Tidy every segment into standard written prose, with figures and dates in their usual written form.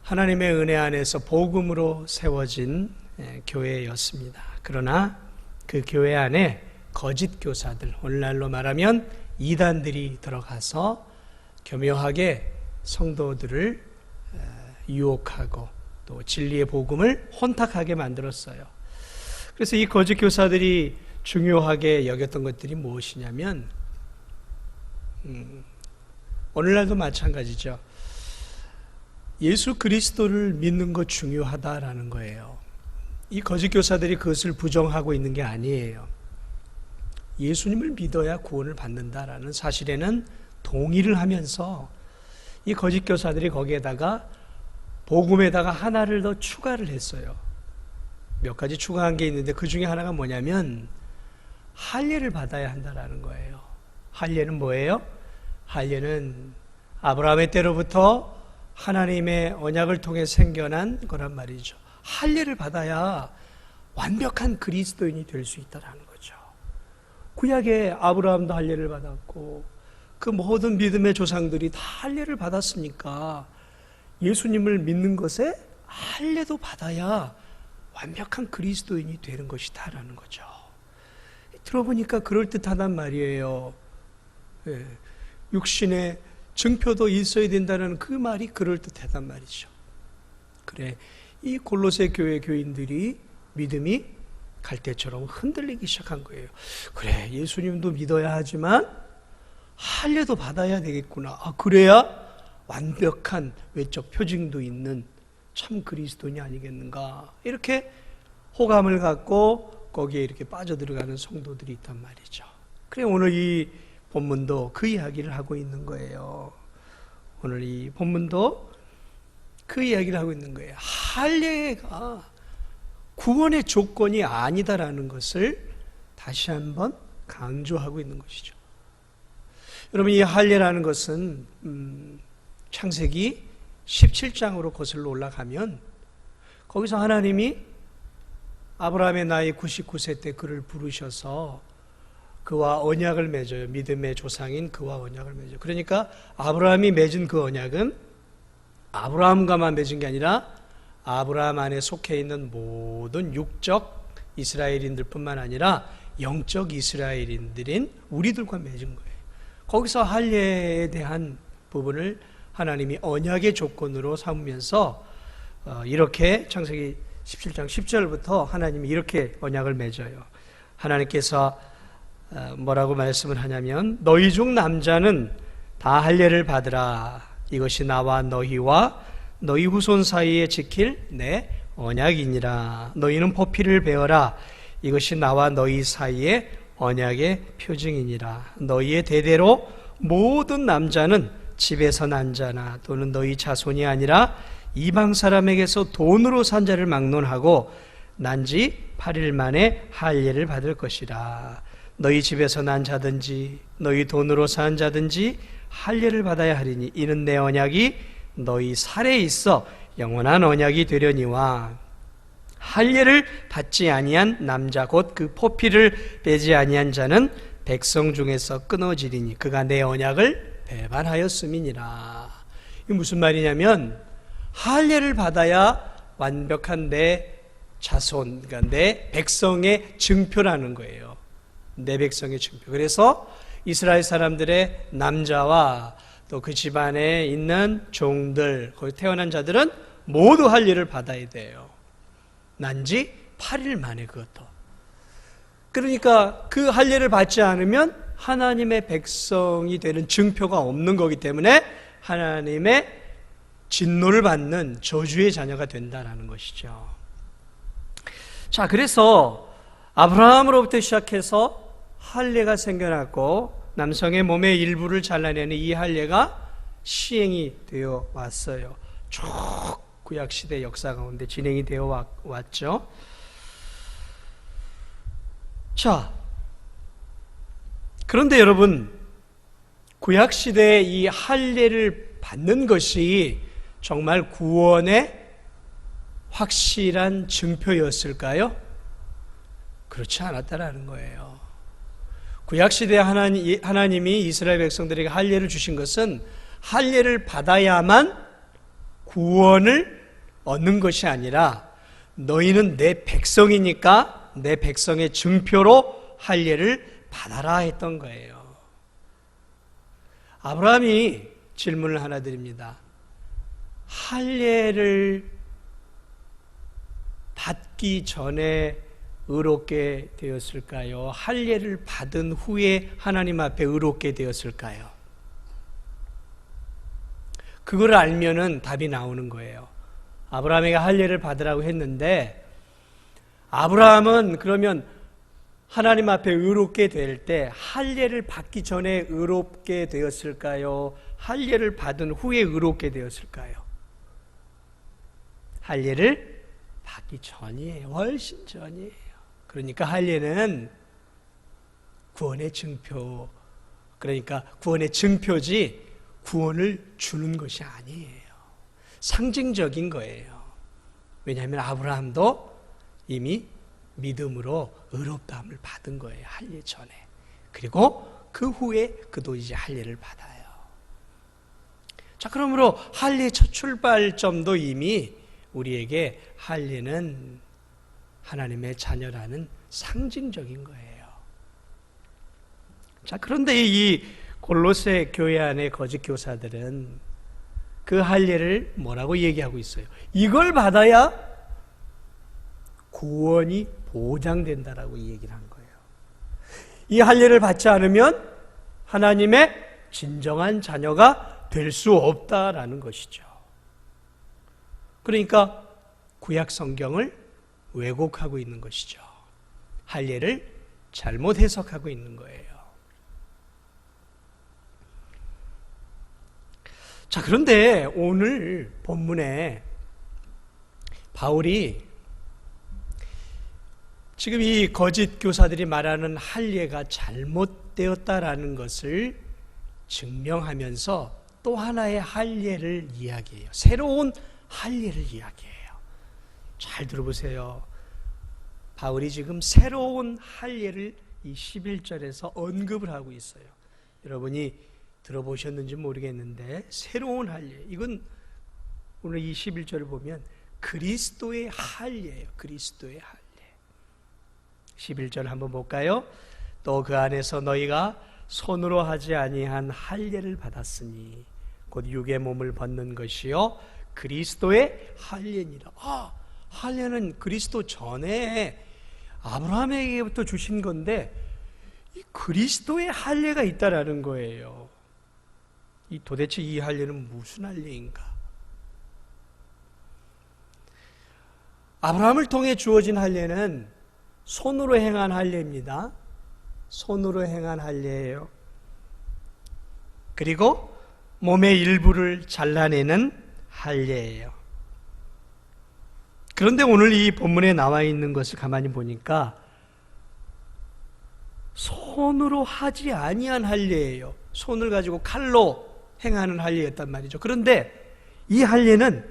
하나님의 은혜 안에서 복음으로 세워진 교회였습니다. 그러나 그 교회 안에 거짓 교사들, 오늘날로 말하면 이단들이 들어가서 교묘하게 성도들을 유혹하고 또 진리의 복음을 혼탁하게 만들었어요. 그래서 이 거짓 교사들이 중요하게 여겼던 것들이 무엇이냐면 오늘날도 마찬가지죠. 예수 그리스도를 믿는 것 중요하다라는 거예요. 이 거짓 교사들이 그것을 부정하고 있는 게 아니에요. 예수님을 믿어야 구원을 받는다라는 사실에는 동의를 하면서 이 거짓 교사들이 거기에다가 복음에다가 하나를 더 추가를 했어요. 몇 가지 추가한 게 있는데 그 중에 하나가 뭐냐면 할례를 받아야 한다라는 거예요. 할례는 뭐예요? 할례는 아브라함의 때로부터 하나님의 언약을 통해 생겨난 거란 말이죠. 할례를 받아야 완벽한 그리스도인이 될 수 있다는 거죠. 구약에 아브라함도 할례를 받았고 그 모든 믿음의 조상들이 다 할례를 받았으니까 예수님을 믿는 것에 할례도 받아야 완벽한 그리스도인이 되는 것이다라는 거죠. 들어보니까 그럴듯하단 말이에요. 육신의 증표도 있어야 된다는 그 말이 그럴듯하단 말이죠. 그래, 이 골로새 교회 교인들이 믿음이 갈대처럼 흔들리기 시작한 거예요. 그래, 예수님도 믿어야 하지만 할례도 받아야 되겠구나. 그래야 완벽한 외적 표징도 있는 참 그리스도인이 아니겠는가. 이렇게 호감을 갖고 거기에 이렇게 빠져들어가는 성도들이 있단 말이죠. 그래, 오늘 이 본문도 그 이야기를 하고 있는 거예요. 오늘 이 본문도 그 이야기를 하고 있는 거예요. 할례가 구원의 조건이 아니다라는 것을 다시 한번 강조하고 있는 것이죠. 여러분, 이 할례라는 것은 창세기 17장으로 거슬러 올라가면 거기서 하나님이 아브라함의 나이 99세 때 그를 부르셔서 그와 언약을 맺어요. 믿음의 조상인 그와 언약을 맺어요. 그러니까 아브라함이 맺은 그 언약은 아브라함과만 맺은 게 아니라 아브라함 안에 속해 있는 모든 육적 이스라엘인들 뿐만 아니라 영적 이스라엘인들인 우리들과 맺은 거예요. 거기서 할례에 대한 부분을 하나님이 언약의 조건으로 삼으면서 이렇게 창세기 17장 10절부터 하나님이 이렇게 언약을 맺어요. 하나님께서 뭐라고 말씀을 하냐면 너희 중 남자는 다 할례를 받으라. 이것이 나와 너희와 너희 후손 사이에 지킬 내 언약이니라. 너희는 포피를 베어라. 이것이 나와 너희 사이에 언약의 표징이니라. 너희의 대대로 모든 남자는 집에서 난 자나 또는 너희 자손이 아니라 이방 사람에게서 돈으로 산 자를 막론하고 난 지 8일 만에 할례를 받을 것이라. 너희 집에서 난 자든지 너희 돈으로 산 자든지 할례를 받아야 하리니 이는 내 언약이 너희 살에 있어 영원한 언약이 되려니와 할례를 받지 아니한 남자 곧 그 포피를 빼지 아니한 자는 백성 중에서 끊어지리니 그가 내 언약을 배반하였음이니라. 이게 무슨 말이냐면 할례를 받아야 완벽한 내 자손, 그러니까 내 백성의 증표라는 거예요. 내 백성의 증표. 그래서 이스라엘 사람들의 남자와 또 그 집안에 있는 종들, 거기 태어난 자들은 모두 할례를 받아야 돼요. 난지 8일 만에 그것도. 그러니까 그 할례를 받지 않으면 하나님의 백성이 되는 증표가 없는 거기 때문에 하나님의 진노를 받는 저주의 자녀가 된다는 것이죠. 자, 그래서 아브라함으로부터 시작해서 할례가 생겨났고 남성의 몸의 일부를 잘라내는 이 할례가 시행이 되어 왔어요. 쭉 구약시대 역사 가운데 진행이 되어 왔죠. 자, 그런데 여러분, 구약시대에 이 할례를 받는 것이 정말 구원의 확실한 증표였을까요? 그렇지 않았다라는 거예요. 구약시대에 하나님이 이스라엘 백성들에게 할례를 주신 것은 할례를 받아야만 구원을 얻는 것이 아니라 너희는 내 백성이니까 내 백성의 증표로 할례를 받아라 했던 거예요. 아브라함이 질문을 하나 드립니다. 할례를 받기 전에 의롭게 되었을까요? 할례를 받은 후에 하나님 앞에 의롭게 되었을까요? 그걸 알면은 답이 나오는 거예요. 아브라함에게 할례를 받으라고 했는데 아브라함은 그러면 하나님 앞에 의롭게 될 때 할례를 받기 전에 의롭게 되었을까요? 할례를 받은 후에 의롭게 되었을까요? 할례를 받기 전이에요. 훨씬 전이에요. 그러니까 할례는 구원의 증표, 그러니까 구원의 증표지 구원을 주는 것이 아니에요. 상징적인 거예요. 왜냐하면 아브라함도 이미 믿음으로 의롭다함을 받은 거예요. 할례 전에. 그리고 그 후에 그도 이제 할례를 받아요. 자, 그러므로 할례 첫 출발점도 이미 우리에게 할례는 하나님의 자녀라는 상징적인 거예요. 자, 그런데 이 골로새 교회 안의 거짓 교사들은 그 할례를 뭐라고 얘기하고 있어요? 이걸 받아야 구원이 보장된다라고 얘기를 한 거예요. 이 할례를 받지 않으면 하나님의 진정한 자녀가 될 수 없다라는 것이죠. 그러니까 구약 성경을 왜곡하고 있는 것이죠. 할례를 잘못 해석하고 있는 거예요. 자, 그런데 오늘 본문에 바울이 지금 이 거짓 교사들이 말하는 할례가 잘못되었다라는 것을 증명하면서 또 하나의 할례를 이야기해요. 새로운 할례를 이야기해요. 잘 들어보세요. 바울이 지금 새로운 할례를 이 11절에서 언급을 하고 있어요. 여러분이 들어보셨는지 모르겠는데 새로운 할례, 이건 오늘 이 11절을 보면 그리스도의 할례예요. 그리스도의 할례. 11절 한번 볼까요? 또 그 안에서 너희가 손으로 하지 아니한 할례를 받았으니 곧 육의 몸을 벗는 것이요 그리스도의 할례니라. 할례는 그리스도 전에 아브라함에게부터 주신 건데 이 그리스도의 할례가 있다라는 거예요. 도대체 이 할례는 무슨 할례인가? 아브라함을 통해 주어진 할례는 손으로 행한 할례입니다. 손으로 행한 할례예요. 그리고 몸의 일부를 잘라내는 할례예요. 그런데 오늘 이 본문에 나와 있는 것을 가만히 보니까 손으로 하지 아니한 할례예요. 손을 가지고 칼로 행하는 할례였단 말이죠. 그런데 이 할례는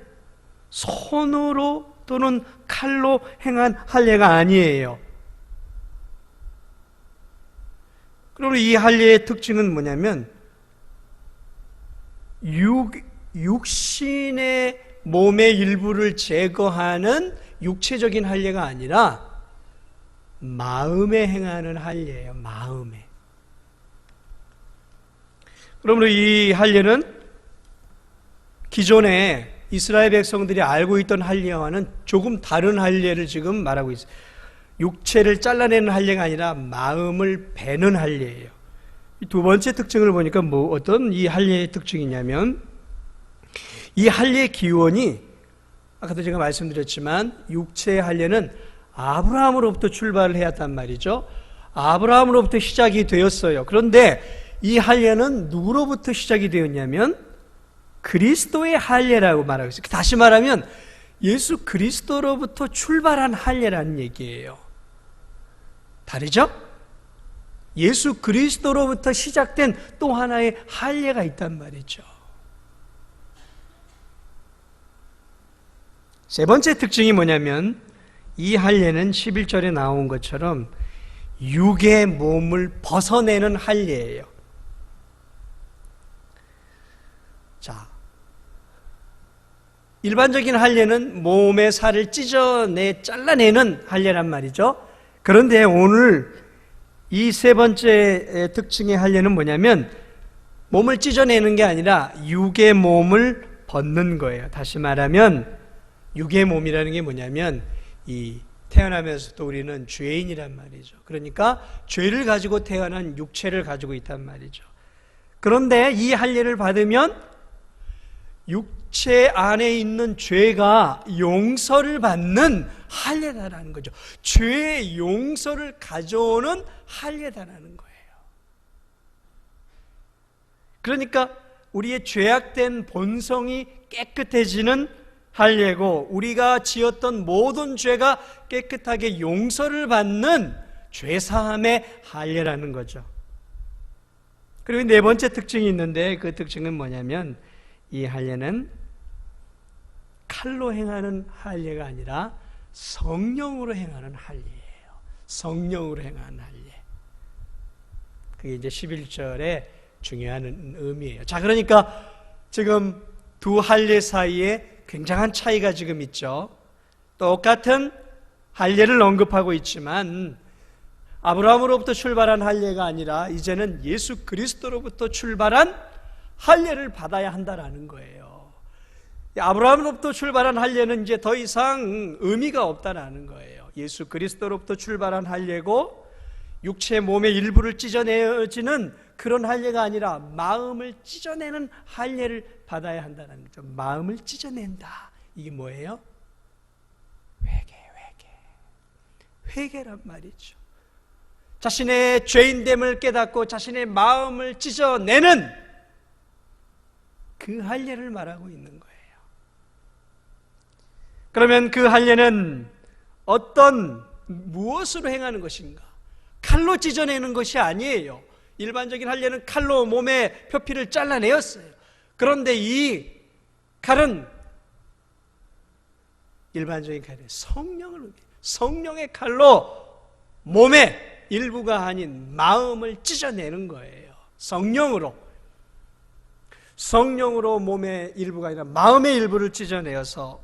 손으로 또는 칼로 행한 할례가 아니에요. 그러면 이 할례의 특징은 뭐냐면 육신의 몸의 일부를 제거하는 육체적인 할례가 아니라 마음에 행하는 할례예요. 마음에. 그러므로 이 할례는 기존에 이스라엘 백성들이 알고 있던 할례와는 조금 다른 할례를 지금 말하고 있어요. 육체를 잘라내는 할례가 아니라 마음을 베는 할례예요. 두 번째 특징을 보니까 어떤 이 할례의 특징이냐면 이 할례의 기원이 아까도 제가 말씀드렸지만 육체의 할례는 아브라함으로부터 출발을 해왔단 말이죠. 아브라함으로부터 시작이 되었어요. 그런데 이 할례는 누구로부터 시작이 되었냐면 그리스도의 할례라고 말하고 있어요. 다시 말하면 예수 그리스도로부터 출발한 할례라는 얘기예요. 다르죠? 예수 그리스도로부터 시작된 또 하나의 할례가 있단 말이죠. 세 번째 특징이 뭐냐면 이 할례는 11절에 나온 것처럼 육의 몸을 벗어내는 할례예요. 자, 일반적인 할례는 몸의 살을 잘라내는 할례란 말이죠. 그런데 오늘 이 세 번째 특징의 할례는 뭐냐면 몸을 찢어내는 게 아니라 육의 몸을 벗는 거예요. 다시 말하면 육의 몸이라는 게 뭐냐면 이 태어나면서도 우리는 죄인이란 말이죠. 그러니까 죄를 가지고 태어난 육체를 가지고 있단 말이죠. 그런데 이 할례를 받으면 육체 안에 있는 죄가 용서를 받는 할례다라는 거죠. 죄의 용서를 가져오는 할례다라는 거예요. 그러니까 우리의 죄악된 본성이 깨끗해지는 할례고, 우리가 지었던 모든 죄가 깨끗하게 용서를 받는 죄사함의 할례라는 거죠. 그리고 네 번째 특징이 있는데, 그 특징은 뭐냐면 이 할례는 칼로 행하는 할례가 아니라 성령으로 행하는 할례예요. 성령으로 행하는 할례. 그게 이제 11절에 중요한 의미예요. 자, 그러니까 지금 두 할례 사이에 굉장한 차이가 지금 있죠. 똑같은 할례를 언급하고 있지만 아브라함으로부터 출발한 할례가 아니라 이제는 예수 그리스도로부터 출발한 할례를 받아야 한다라는 거예요. 아브라함으로부터 출발한 할례는 이제 더 이상 의미가 없다라는 거예요. 예수 그리스도로부터 출발한 할례고, 육체 몸의 일부를 찢어내지는 그런 할례가 아니라 마음을 찢어내는 할례를 받아야 한다는 거죠. 마음을 찢어낸다. 이게 뭐예요? 회개란 말이죠. 자신의 죄인됨을 깨닫고 자신의 마음을 찢어내는 그 할례를 말하고 있는 거예요. 그러면 그 할례는 무엇으로 행하는 것인가? 칼로 찢어내는 것이 아니에요. 일반적인 할례는 칼로 몸의 표피를 잘라내었어요. 그런데 이 칼은 일반적인 칼은 성령의 칼로 몸의 일부가 아닌 마음을 찢어내는 거예요. 성령으로 몸의 일부가 아니라 마음의 일부를 찢어내어서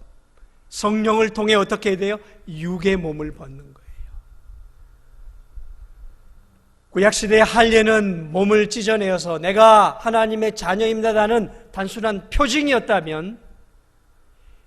성령을 통해 어떻게 해야 돼요? 육의 몸을 벗는 거예요. 구약시대의 할례는 몸을 찢어내어서 내가 하나님의 자녀입니다라는 단순한 표징이었다면,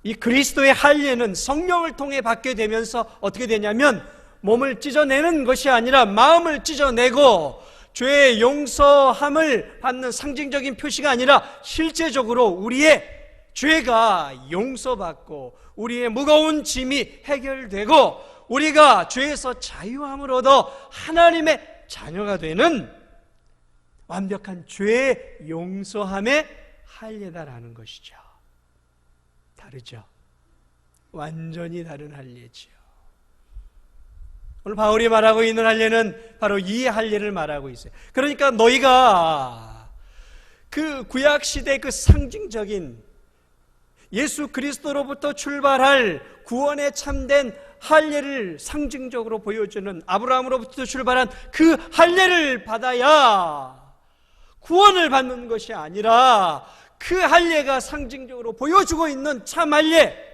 이 그리스도의 할례는 성령을 통해 받게 되면서 어떻게 되냐면 몸을 찢어내는 것이 아니라 마음을 찢어내고, 죄의 용서함을 받는 상징적인 표시가 아니라 실제적으로 우리의 죄가 용서받고 우리의 무거운 짐이 해결되고 우리가 죄에서 자유함을 얻어 하나님의 자녀가 되는 완벽한 죄의 용서함의 할례다라는 것이죠. 다르죠. 완전히 다른 할례지요. 오늘 바울이 말하고 있는 할례는 바로 이 할례를 말하고 있어요. 그러니까 너희가 그 구약시대 그 상징적인 예수 그리스도로부터 출발할 구원에 참된 할례를 상징적으로 보여주는 아브라함으로부터 출발한 그 할례를 받아야 구원을 받는 것이 아니라, 그 할례가 상징적으로 보여주고 있는 참 할례,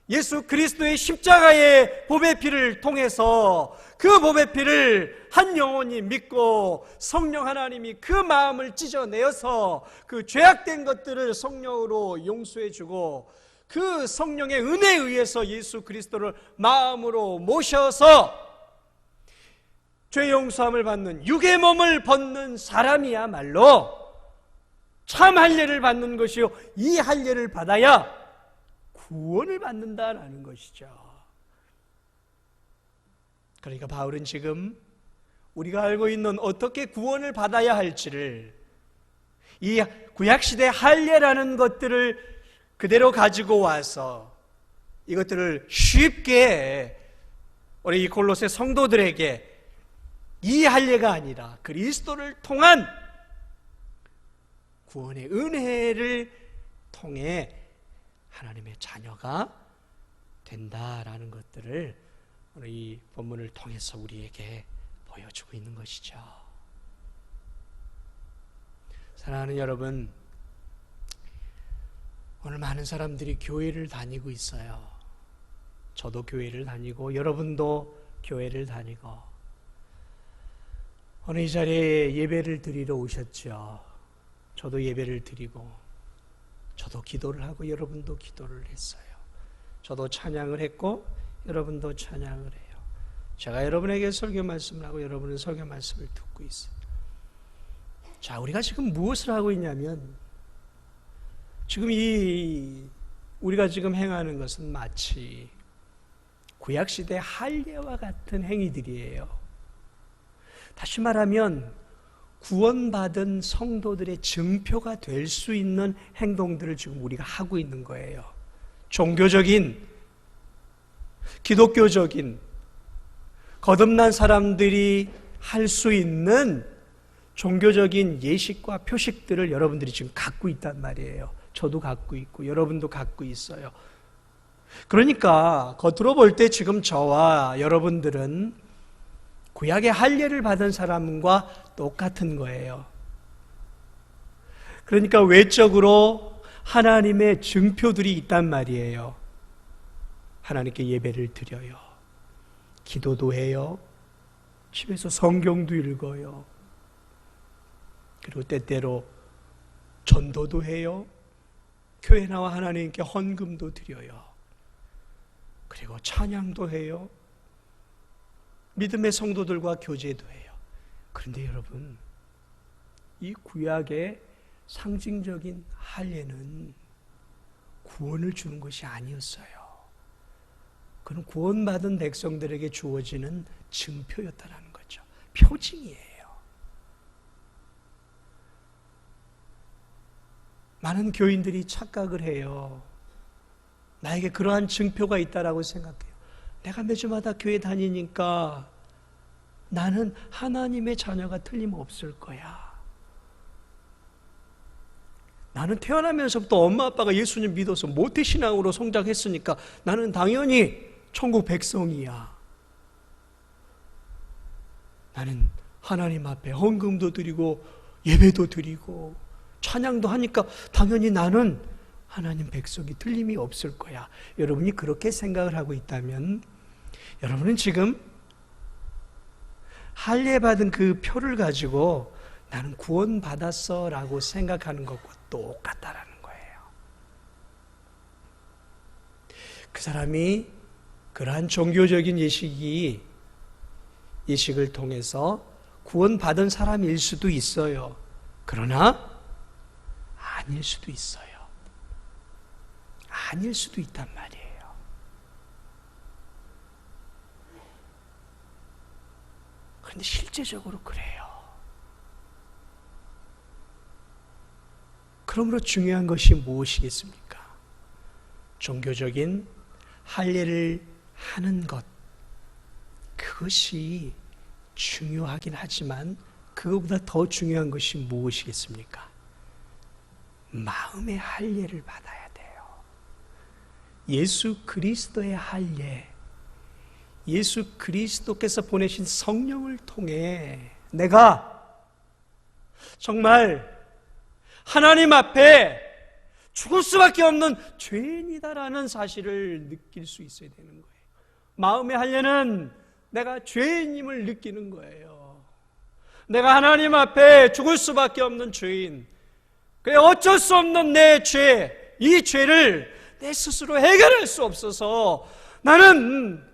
예수 그리스도의 십자가의 보배 피를 통해서 그 보배 피를 한 영혼이 믿고 성령 하나님이 그 마음을 찢어내어서 그 죄악된 것들을 성령으로 용서해주고, 그 성령의 은혜에 의해서 예수 그리스도를 마음으로 모셔서 죄 용서함을 받는 육의 몸을 벗는 사람이야말로 참 할례를 받는 것이요, 이 할례를 받아야 구원을 받는다라는 것이죠. 그러니까 바울은 지금 우리가 알고 있는 어떻게 구원을 받아야 할지를, 이 구약시대 할례라는 것들을 그대로 가지고 와서 이것들을 쉽게 우리 이 골로새 성도들에게 이 할례가 아니라 그리스도를 통한 구원의 은혜를 통해 하나님의 자녀가 된다라는 것들을 오늘 이 본문을 통해서 우리에게 보여주고 있는 것이죠. 사랑하는 여러분, 오늘 많은 사람들이 교회를 다니고 있어요. 저도 교회를 다니고 여러분도 교회를 다니고 오늘 이 자리에 예배를 드리러 오셨죠. 저도 예배를 드리고 저도 기도를 하고 여러분도 기도를 했어요. 저도 찬양을 했고 여러분도 찬양을 해요. 제가 여러분에게 설교 말씀을 하고 여러분은 설교 말씀을 듣고 있어요. 자, 우리가 지금 무엇을 하고 있냐면 지금 우리가 지금 행하는 것은 마치 구약시대 할례와 같은 행위들이에요. 다시 말하면 구원받은 성도들의 증표가 될 수 있는 행동들을 지금 우리가 하고 있는 거예요. 종교적인, 기독교적인, 거듭난 사람들이 할 수 있는 종교적인 예식과 표식들을 여러분들이 지금 갖고 있단 말이에요. 저도 갖고 있고 여러분도 갖고 있어요. 그러니까 겉으로 볼 때 지금 저와 여러분들은 구약의 할례를 받은 사람과 똑같은 거예요. 그러니까 외적으로 하나님의 증표들이 있단 말이에요. 하나님께 예배를 드려요. 기도도 해요. 집에서 성경도 읽어요. 그리고 때때로 전도도 해요. 교회 나와 하나님께 헌금도 드려요. 그리고 찬양도 해요. 믿음의 성도들과 교제도 해요. 그런데 여러분, 이 구약의 상징적인 할례는 구원을 주는 것이 아니었어요. 그건 구원받은 백성들에게 주어지는 증표였다는 거죠. 표징이에요. 많은 교인들이 착각을 해요. 나에게 그러한 증표가 있다라고 생각해요. 내가 매주마다 교회 다니니까 나는 하나님의 자녀가 틀림없을 거야. 나는 태어나면서부터 엄마 아빠가 예수님 믿어서 모태신앙으로 성장했으니까 나는 당연히 천국 백성이야. 나는 하나님 앞에 헌금도 드리고 예배도 드리고 찬양도 하니까 당연히 나는 하나님 백성이 틀림이 없을 거야. 여러분이 그렇게 생각을 하고 있다면 여러분은 지금 할례 받은 그 표를 가지고 나는 구원받았어 라고 생각하는 것과 똑같다라는 거예요. 그 사람이 그러한 종교적인 예식을 통해서 구원받은 사람일 수도 있어요. 그러나 아닐 수도 있어요. 아닐 수도 있단 말이에요. 그런데 실제적으로 그래요. 그러므로 중요한 것이 무엇이겠습니까? 종교적인 할례를 하는 것, 그것이 중요하긴 하지만 그것보다 더 중요한 것이 무엇이겠습니까? 마음의 할례를 받아야 돼요. 예수 그리스도의 할례, 예수 그리스도께서 보내신 성령을 통해 내가 정말 하나님 앞에 죽을 수밖에 없는 죄인이다라는 사실을 느낄 수 있어야 되는 거예요. 마음의 할례는 내가 죄인임을 느끼는 거예요. 내가 하나님 앞에 죽을 수밖에 없는 죄인, 그래 어쩔 수 없는 내 죄, 이 죄를 내 스스로 해결할 수 없어서 나는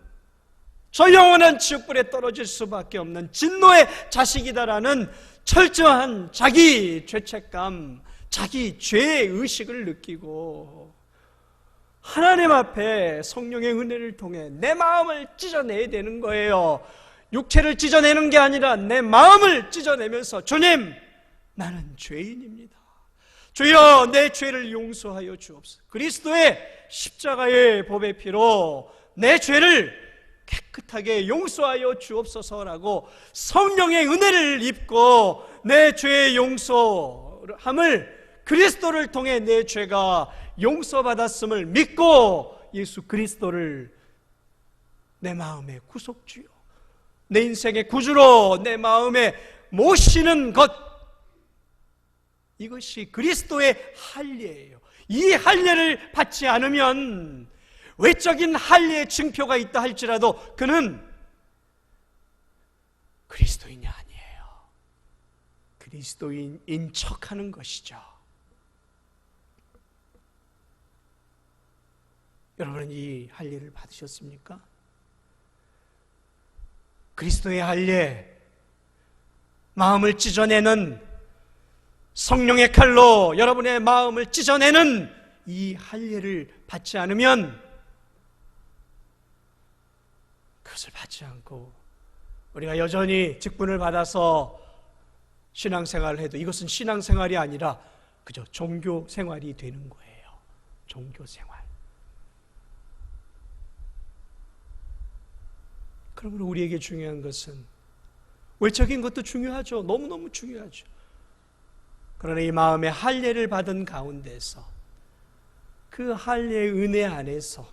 저 영원한 지옥불에 떨어질 수밖에 없는 진노의 자식이다라는 철저한 자기 죄책감, 자기 죄의 의식을 느끼고 하나님 앞에 성령의 은혜를 통해 내 마음을 찢어내야 되는 거예요. 육체를 찢어내는 게 아니라 내 마음을 찢어내면서 주님, 나는 죄인입니다. 주여 내 죄를 용서하여 주옵소서. 그리스도의 십자가의 보배 피로 내 죄를 깨끗하게 용서하여 주옵소서라고 성령의 은혜를 입고 내 죄의 용서함을 그리스도를 통해 내 죄가 용서받았음을 믿고 예수 그리스도를 내 마음의 구속주요, 내 인생의 구주로 내 마음에 모시는 것, 이것이 그리스도의 할례예요. 이 할례를 받지 않으면 외적인 할례의 증표가 있다 할지라도 그는 그리스도인이 아니에요. 그리스도인인 척하는 것이죠. 여러분은 이 할례를 받으셨습니까? 그리스도의 할례, 마음을 찢어내는 성령의 칼로 여러분의 마음을 찢어내는 이 할례를 받지 않으면, 그것을 받지 않고 우리가 여전히 직분을 받아서 신앙생활을 해도 이것은 신앙생활이 아니라 그저 종교생활이 되는 거예요. 종교생활. 그러므로 우리에게 중요한 것은, 외적인 것도 중요하죠. 너무너무 중요하죠. 그러나 이 마음의 할례를 받은 가운데서, 그 할례의 은혜 안에서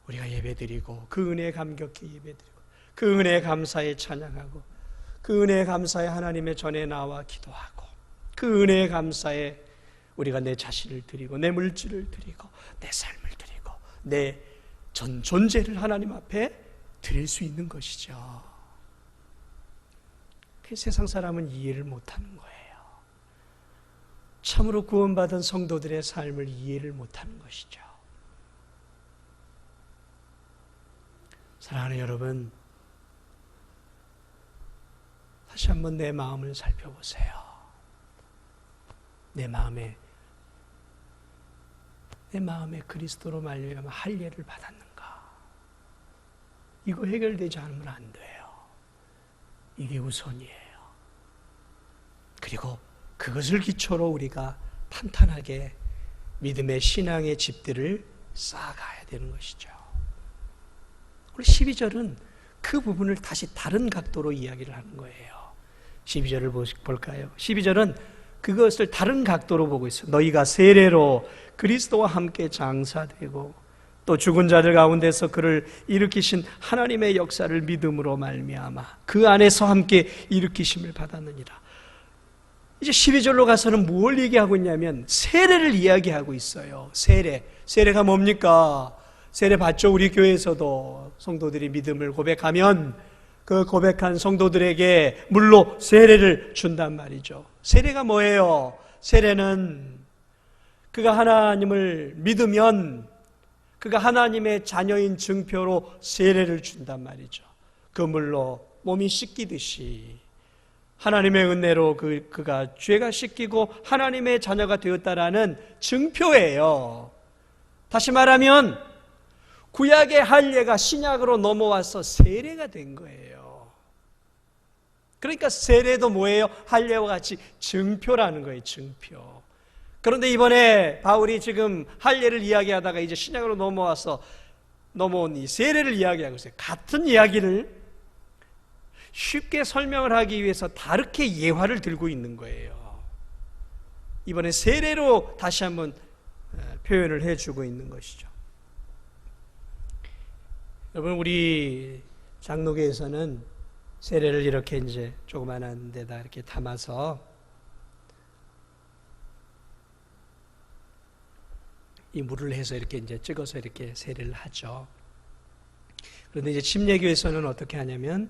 우리가 예배드리고, 그 은혜에 감격히 예배드리고, 그 은혜에 감사에 찬양하고, 그 은혜에 감사에 하나님의 전에 나와 기도하고, 그 은혜에 감사에 우리가 내 자신을 드리고, 내 물질을 드리고, 내 삶을 드리고, 내 전 존재를 하나님 앞에 드릴 수 있는 것이죠. 그 세상 사람은 이해를 못하는 거예요. 참으로 구원받은 성도들의 삶을 이해를 못하는 것이죠. 사랑하는 여러분, 다시 한번 내 마음을 살펴보세요. 내 마음에 그리스도로 말미암아 할례를 받았는가? 이거 해결되지 않으면 안 돼요. 이게 우선이에요. 그리고 그것을 기초로 우리가 탄탄하게 믿음의 신앙의 집들을 쌓아가야 되는 것이죠. 우리 12절은 그 부분을 다시 다른 각도로 이야기를 하는 거예요. 12절을 볼까요? 12절은 그것을 다른 각도로 보고 있어요. 너희가 세례로 그리스도와 함께 장사되고 또 죽은 자들 가운데서 그를 일으키신 하나님의 역사를 믿음으로 말미암아 그 안에서 함께 일으키심을 받았느니라. 이제 12절로 가서는 뭘 얘기하고 있냐면 세례를 이야기하고 있어요. 세례가 뭡니까? 세례 받죠. 우리 교회에서도 성도들이 믿음을 고백하면 그 고백한 성도들에게 물로 세례를 준단 말이죠. 세례가 뭐예요? 세례는 그가 하나님을 믿으면 그가 하나님의 자녀인 증표로 세례를 준단 말이죠. 그 물로 몸이 씻기듯이 하나님의 은혜로 그가 죄가 씻기고 하나님의 자녀가 되었다라는 증표예요. 다시 말하면 구약의 할례가 신약으로 넘어와서 세례가 된 거예요. 그러니까 세례도 뭐예요? 할례와 같이 증표라는 거예요. 증표. 그런데 이번에 바울이 지금 할례를 이야기하다가 이제 신약으로 넘어온 이 세례를 이야기하고 있어요. 같은 이야기를 쉽게 설명을 하기 위해서 다르게 예화를 들고 있는 거예요. 이번에 세례로 다시 한번 표현을 해주고 있는 것이죠. 여러분, 우리 장로교에서는 세례를 이렇게 이제 조그만한 데다 이렇게 담아서 이 물을 해서 이렇게 이제 찍어서 이렇게 세례를 하죠. 그런데 이제 침례교에서는 어떻게 하냐면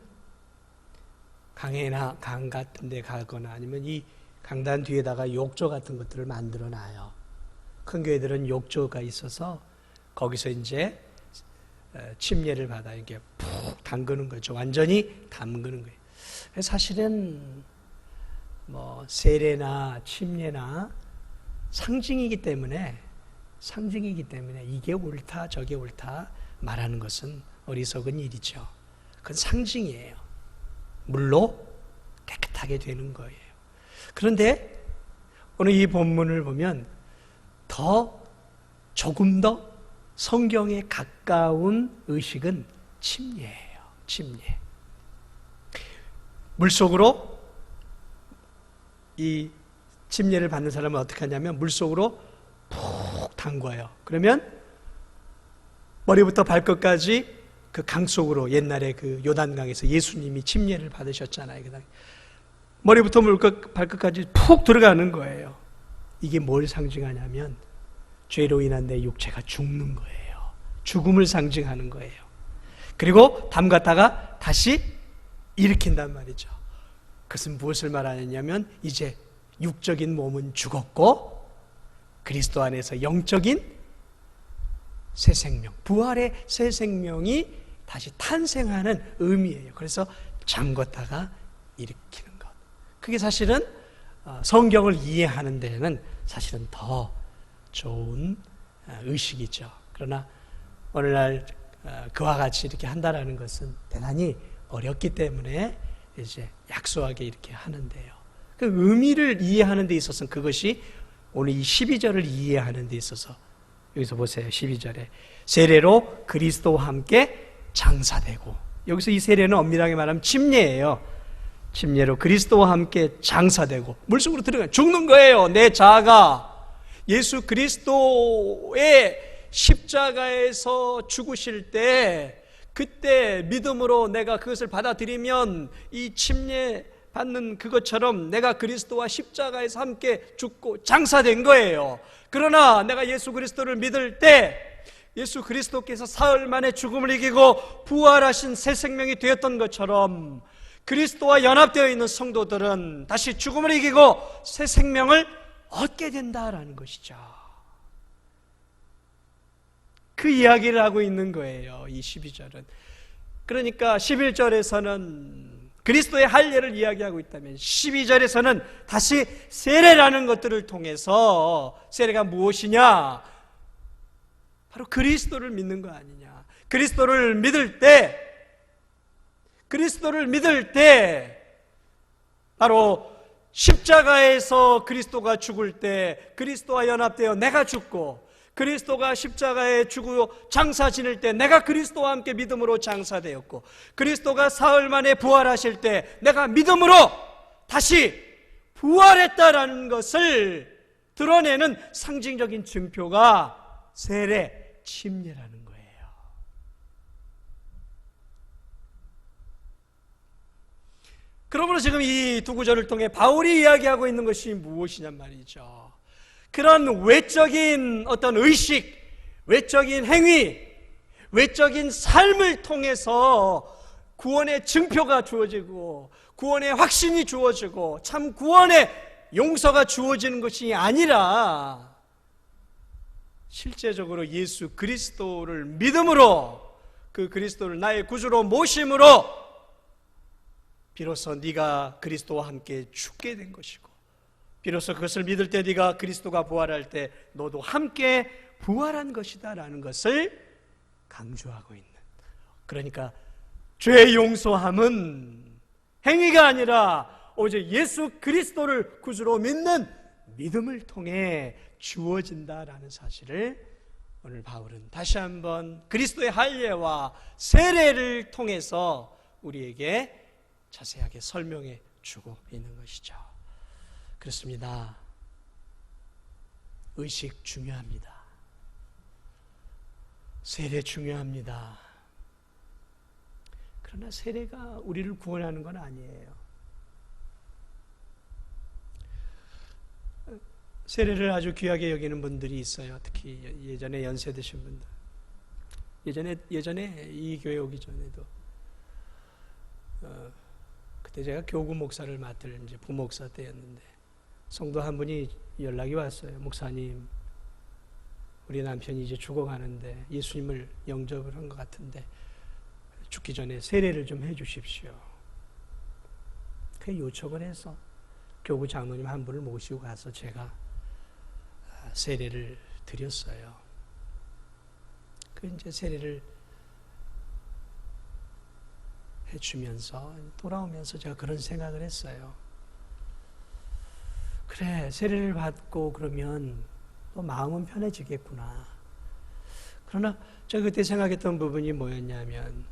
강에나 강 같은 데 가거나 아니면 이 강단 뒤에다가 욕조 같은 것들을 만들어 놔요. 큰 교회들은 욕조가 있어서 거기서 이제 침례를 받아 이렇게 푹 담그는 거죠. 완전히 담그는 거예요. 사실은 뭐 세례나 침례나 상징이기 때문에 이게 옳다 저게 옳다 말하는 것은 어리석은 일이죠. 그건 상징이에요. 물로 깨끗하게 되는 거예요. 그런데 오늘 이 본문을 보면 조금 더 성경에 가까운 의식은 침례예요. 침례. 물속으로 이 침례를 받는 사람은 어떻게 하냐면 물속으로 푹 담궈요. 그러면 머리부터 발끝까지 그 강 속으로, 옛날에 그 요단강에서 예수님이 침례를 받으셨잖아요. 머리부터 발끝까지 푹 들어가는 거예요. 이게 뭘 상징하냐면 죄로 인한 내 육체가 죽는 거예요. 죽음을 상징하는 거예요. 그리고 담갔다가 다시 일으킨단 말이죠. 그것은 무엇을 말하느냐면 이제 육적인 몸은 죽었고 그리스도 안에서 영적인 새 생명, 부활의 새 생명이 다시 탄생하는 의미예요. 그래서 잠궜다가 일으키는 것. 그게 사실은 성경을 이해하는 데는 사실은 더 좋은 의식이죠. 그러나 오늘날 그와 같이 이렇게 한다라는 것은 대단히 어렵기 때문에 이제 약소하게 이렇게 하는데요. 그 의미를 이해하는 데 있어서는 그것이 오늘 이 12절을 이해하는 데 있어서 여기서 보세요. 12절에 세례로 그리스도와 함께 장사되고, 여기서 이 세례는 엄밀하게 말하면 침례예요. 침례로 그리스도와 함께 장사되고 물속으로 들어가 죽는 거예요. 내 자아가 예수 그리스도의 십자가에서 죽으실 때 그때 믿음으로 내가 그것을 받아들이면 이 침례 받는 그것처럼 내가 그리스도와 십자가에서 함께 죽고 장사된 거예요. 그러나 내가 예수 그리스도를 믿을 때 예수 그리스도께서 사흘 만에 죽음을 이기고 부활하신 새 생명이 되었던 것처럼 그리스도와 연합되어 있는 성도들은 다시 죽음을 이기고 새 생명을 얻게 된다라는 것이죠. 그 이야기를 하고 있는 거예요. 이 12절은. 그러니까 11절에서는 그리스도의 할례를 이야기하고 있다면 12절에서는 다시 세례라는 것들을 통해서 세례가 무엇이냐? 바로 그리스도를 믿는 거 아니냐. 그리스도를 믿을 때 바로 십자가에서 그리스도가 죽을 때 그리스도와 연합되어 내가 죽고 그리스도가 십자가에 죽고 장사 지낼 때 내가 그리스도와 함께 믿음으로 장사되었고 그리스도가 사흘 만에 부활하실 때 내가 믿음으로 다시 부활했다라는 것을 드러내는 상징적인 증표가 세례, 침례라는 거예요. 그러므로 지금 이 두 구절을 통해 바울이 이야기하고 있는 것이 무엇이냔 말이죠. 그런 외적인 어떤 의식, 외적인 행위, 외적인 삶을 통해서 구원의 증표가 주어지고 구원의 확신이 주어지고 참 구원의 용서가 주어지는 것이 아니라 실제적으로 예수 그리스도를 믿음으로 그 그리스도를 나의 구주로 모심으로 비로소 네가 그리스도와 함께 죽게 된 것이고 비로소 그것을 믿을 때 네가 그리스도가 부활할 때 너도 함께 부활한 것이다 라는 것을 강조하고 있는, 그러니까 죄 용서함은 행위가 아니라 오직 예수 그리스도를 구주로 믿는 믿음을 통해 주어진다라는 사실을 오늘 바울은 다시 한번 그리스도의 할례와 세례를 통해서 우리에게 자세하게 설명해 주고 있는 것이죠. 그렇습니다. 의식 중요합니다. 세례 중요합니다. 그러나 세례가 우리를 구원하는 건 아니에요. 세례를 아주 귀하게 여기는 분들이 있어요. 특히 예전에 연세 드신 분들. 예전에 이 교회 오기 전에도 그때 제가 교구 목사를 맡을 이제 부목사 때였는데 성도 한 분이 연락이 왔어요. 목사님, 우리 남편이 이제 죽어가는데 예수님을 영접을 한 것 같은데 죽기 전에 세례를 좀 해주십시오. 그 요청을 해서 교구 장로님 한 분을 모시고 가서 제가 세례를 드렸어요. 그 이제 세례를 해주면서 돌아오면서 제가 그런 생각을 했어요. 그래, 세례를 받고 그러면 또 마음은 편해지겠구나. 그러나 제가 그때 생각했던 부분이 뭐였냐면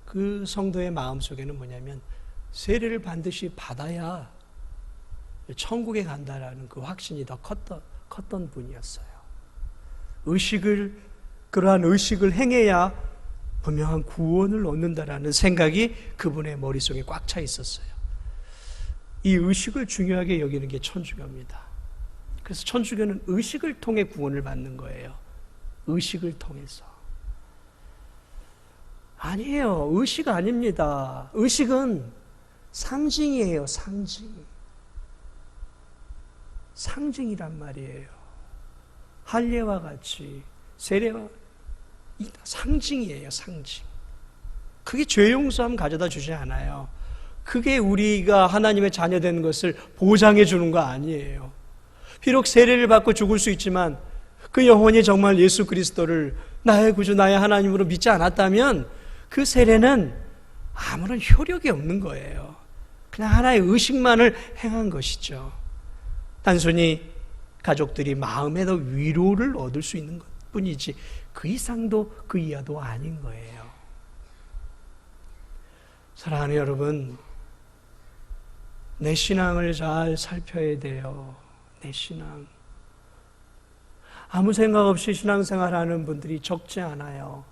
그 성도의 마음 속에는 뭐냐면 세례를 반드시 받아야 천국에 간다라는 그 확신이 더 컸던 분이었어요. 그러한 의식을 행해야 분명한 구원을 얻는다라는 생각이 그분의 머릿속에 꽉 차 있었어요. 이 의식을 중요하게 여기는 게 천중요합니다. 그래서 천주교는 의식을 통해 구원을 받는 거예요. 의식을 통해서. 아니에요. 의식 아닙니다. 의식은 상징이에요. 상징. 상징이란 말이에요. 할례와 같이 세례와 상징이에요. 상징. 그게 죄 용서함 가져다 주지 않아요. 그게 우리가 하나님의 자녀 되는 것을 보장해 주는 거 아니에요. 비록 세례를 받고 죽을 수 있지만 그 영혼이 정말 예수 그리스도를 나의 구주 나의 하나님으로 믿지 않았다면 그 세례는 아무런 효력이 없는 거예요. 그냥 하나의 의식만을 행한 것이죠. 단순히 가족들이 마음에 더 위로를 얻을 수 있는 것뿐이지 그 이상도 그 이하도 아닌 거예요. 사랑하는 여러분, 내 신앙을 잘 살펴야 돼요. 내 신앙. 아무 생각 없이 신앙생활하는 분들이 적지 않아요.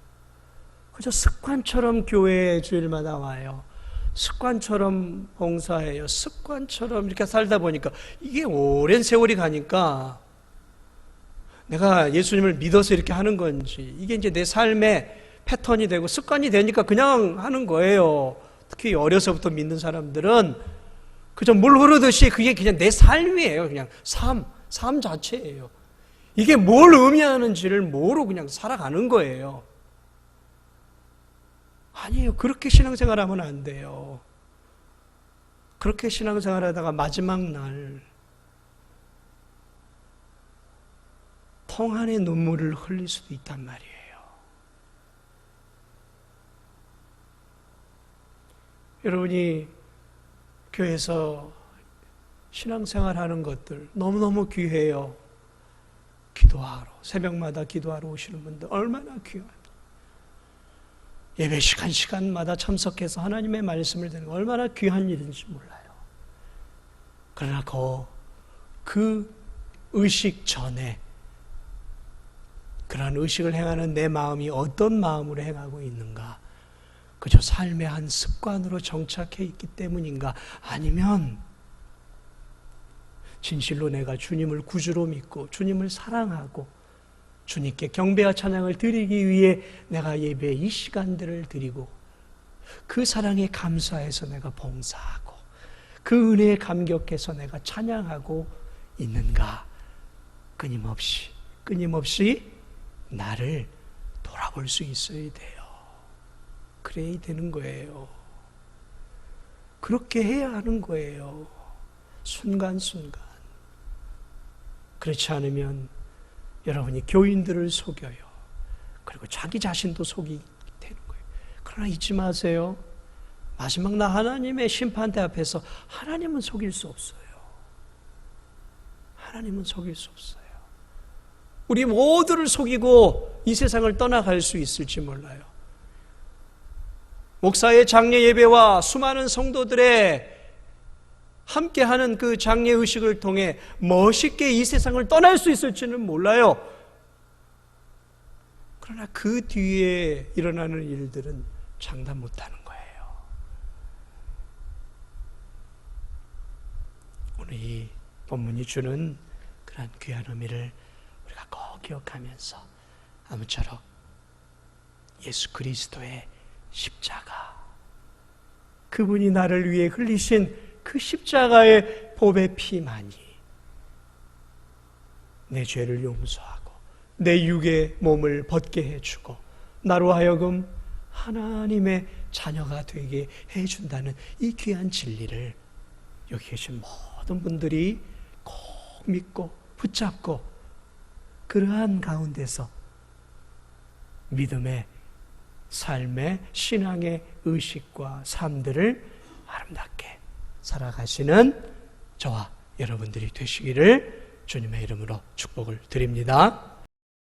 그저 습관처럼 교회에 주일마다 와요. 습관처럼 봉사해요. 습관처럼 이렇게 살다 보니까 이게 오랜 세월이 가니까 내가 예수님을 믿어서 이렇게 하는 건지 이게 이제 내 삶의 패턴이 되고 습관이 되니까 그냥 하는 거예요. 특히 어려서부터 믿는 사람들은 그저 물 흐르듯이 그게 그냥 내 삶이에요. 그냥 삶 자체예요. 이게 뭘 의미하는지를 모르고 그냥 살아가는 거예요. 아니에요. 그렇게 신앙생활하면 안 돼요. 그렇게 신앙생활하다가 마지막 날 통 안에 눈물을 흘릴 수도 있단 말이에요. 여러분이 교회에서 신앙생활하는 것들 너무너무 귀해요. 기도하러, 새벽마다 기도하러 오시는 분들 얼마나 귀합니다. 예배 시간마다 참석해서 하나님의 말씀을 듣는 거 얼마나 귀한 일인지 몰라요. 그러나 그 의식 전에 그러한 의식을 행하는 내 마음이 어떤 마음으로 행하고 있는가? 그저 삶의 한 습관으로 정착해 있기 때문인가? 아니면 진실로 내가 주님을 구주로 믿고 주님을 사랑하고 주님께 경배와 찬양을 드리기 위해 내가 예배의 이 시간들을 드리고 그 사랑에 감사해서 내가 봉사하고 그 은혜에 감격해서 내가 찬양하고 있는가? 끊임없이 나를 돌아볼 수 있어야 돼요. 그래야 되는 거예요. 그렇게 해야 하는 거예요. 순간순간. 그렇지 않으면 여러분이 교인들을 속여요. 그리고 자기 자신도 속이게 되는 거예요. 그러나 잊지 마세요. 마지막 날 하나님의 심판대 앞에서 하나님은 속일 수 없어요. 하나님은 속일 수 없어요. 우리 모두를 속이고 이 세상을 떠나갈 수 있을지 몰라요. 목사의 장례 예배와 수많은 성도들의 함께하는 그 장례 의식을 통해 멋있게 이 세상을 떠날 수 있을지는 몰라요. 그러나 그 뒤에 일어나는 일들은 장담 못하는 거예요. 오늘 이 본문이 주는 그런 귀한 의미를 우리가 꼭 기억하면서 아무쪼록 예수 그리스도의 십자가, 그분이 나를 위해 흘리신 그 십자가의 보배 피만이 내 죄를 용서하고 내 육의 몸을 벗게 해주고 나로 하여금 하나님의 자녀가 되게 해준다는 이 귀한 진리를 여기 계신 모든 분들이 꼭 믿고 붙잡고 그러한 가운데서 믿음의 삶의 신앙의 의식과 삶들을 아름답게 살아가시는 저와 여러분들이 되시기를 주님의 이름으로 축복을 드립니다.